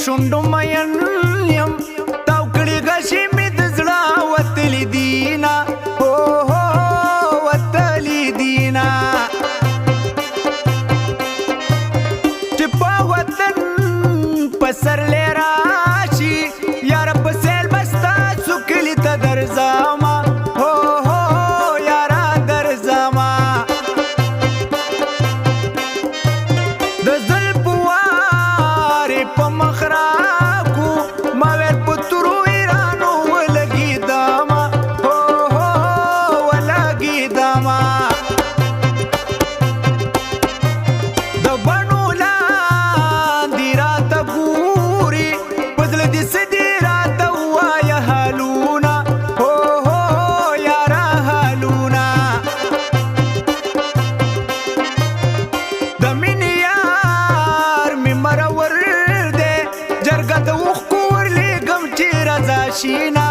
شونډو مین یم تاو کړي غشي مې د زړه وتلي دینه اوهو وتلي دینه چې په وطن په سرلی راشي یاره په سیل به ستاسو کلي ته درځمه اوهو یاره درځمه د زلفو وارې په مخ راکو ما ویل په تورو ایرانو ولګېدمه اوهو ولګېدمه د بڼو لاندې راته ګوري په زړه دې څه دي راته ووایه حالونه اوهو یاره حالونه د مینې یار مې مرور دی جرګه د اوښکو ورلېږم چې راځه شینه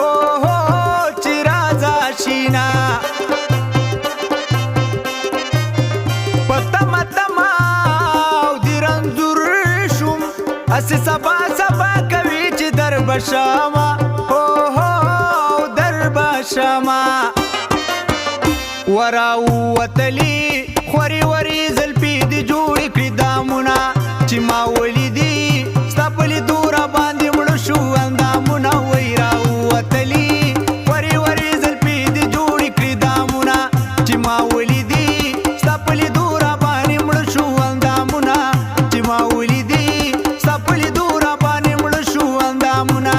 اوهو چې راځه شینه په تمه تمه او د رنځور شوم هسې سبا سبا کوي چې در به شمه اوهو در به شمه وراوتلي خورې ورې زلفې دې جوړې کړي دامونه چې ما ولیدي ستا په لیدو راباندې مړه شو اندامونه وایي راوتلي خورې ورې زلفې دې جوړې کړي دامونه چې ما ولیدي ستا په لیدو راباندې مړه شو اندامونه چې ما ولیدي ستا په لیدو راباندې مړه شو اندامونه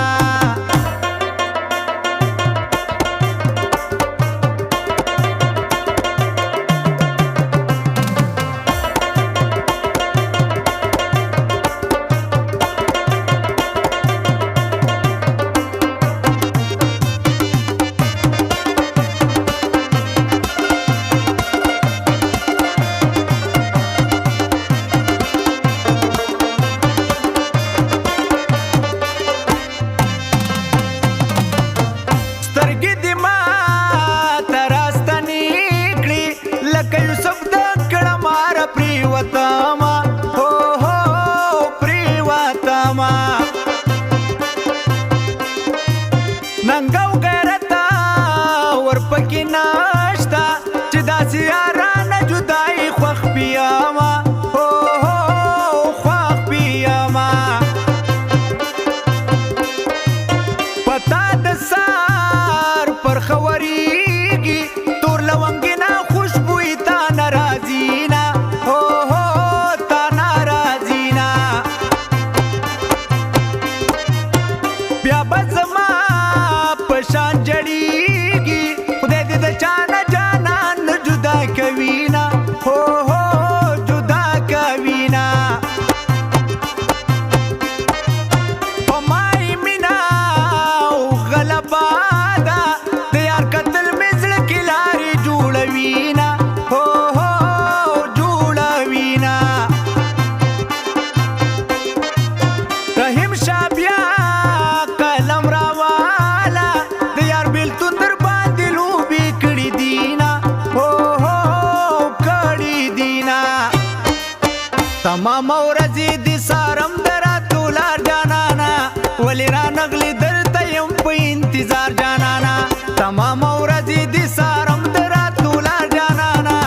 سترګې دې ماته راستنې کړي لکه یوسف د کړماره پرېوتمه اوهو پرېوتمه ننګ او غیرت ورپکې نشته چې داسې یارانه جدایي خوښ پیمه اوهو خوښ پیمه پتا د سار پر خوريږي تور لونګینا خوشبوئی تا ناراضینا اوهو تا ناراضینا بیا به زما په شان جړیږي خدای دې د چا نه جانان نه جدا کوینا اوهو جدا کوینا په مای مینا او غلبه ده د یار قتل مې زړه کې لارې جوړوینا اوهو جوړوینا رحیم شاه بیا قلم راواله د یار بیلتون در باندې لوبې کړي دینا اوهو کړي دینا تمام ورځې دې سارم دراتو لار جانانا ولې رانغلې درته یم په انتظار جانانا تمام ورځې دې سارم دراتو لار جانانا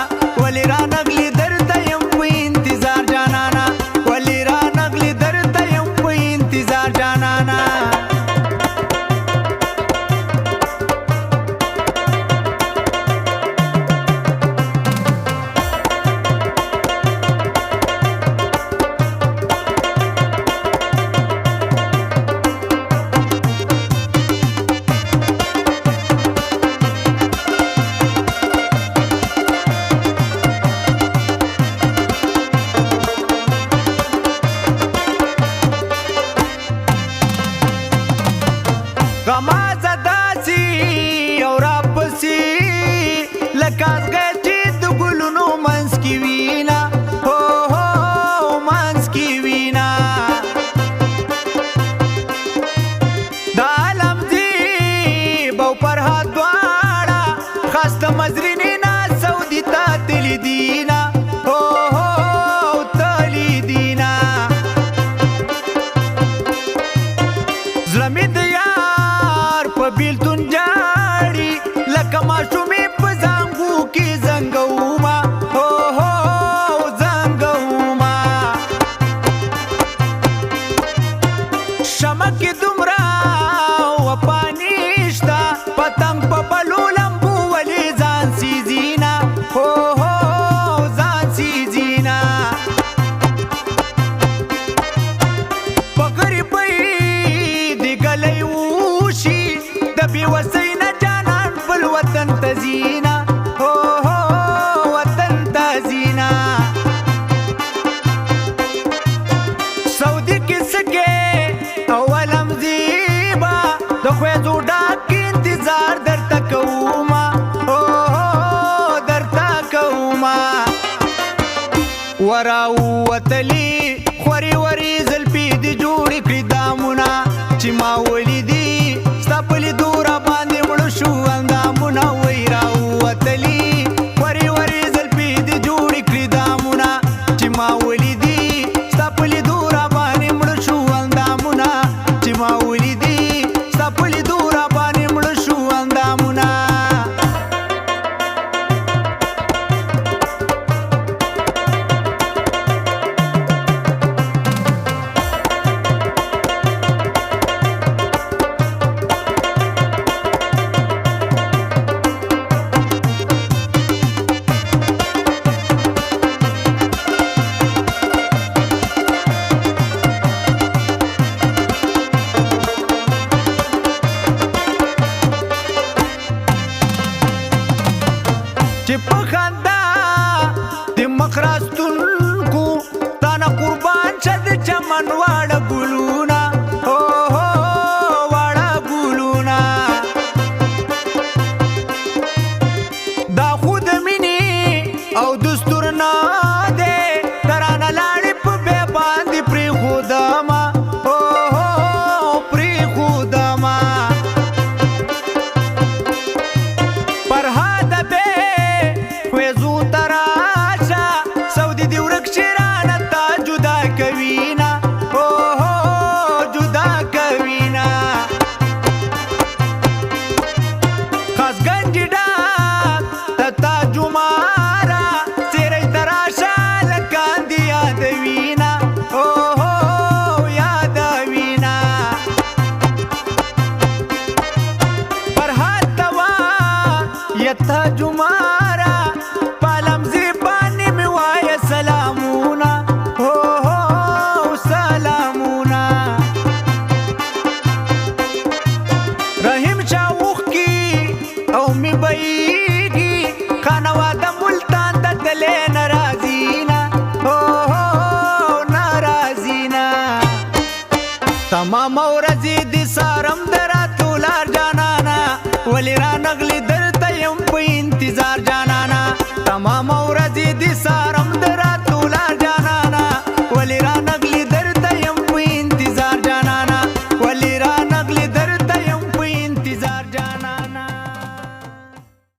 ولې رانغلې درته یم په انتظار جانانا ولې رانغلې درته یم په انتظار جانانا کلی وشي د بې وسۍ نه جانان خپل وطن ته ځينا هو هو وطن ته ځينا سعودي کې سکے اولم زیبا د خوځو ډاک انتظار درته کوما هو هو درته کوما وراوتلی خوري وري زلفي دي جوړ کړي دامونه چې ما ولیدي ستا په لیدو را باندې مړه شو اندامونه وای راوتلي خوري وري زلفي دي جوړ کړي دامونه چې ما ولیدي ستا په لیدو را باندې مړه شو اندامونه چې ما ولیدي ستا په لیدو را باندې مړه شو اندامونه چې په خندا د مخ راستونکو تانه قربان شه د چمن واړه ګلونه هو هو واړه ګلونه دا خو د مینې او دستور نه دی ترانه لاړې په بې باندې پرېښودمه هو هو پرېښودمه فرهاده بې خوځو تراشه سعودي دې ورک شي رانه تا جدا کوينه هو هو جدا کوينه خاص گنج ډاک تا جماره سیرې تراشه لکاندي یادوینه هو هو یادوینه فرهاد توا یتا جماره پالم زیبانی می وای سلامونه هو هو سلامونه رحیم شاوخ کی او می بیگی خانواده ملتان د تلې ناراضینا هو هو ناراضینا تمام ورځې دي سارم دراتو لار جانانا ولی را نغلی درته یم په انتظار جانانا تمام ورځې دي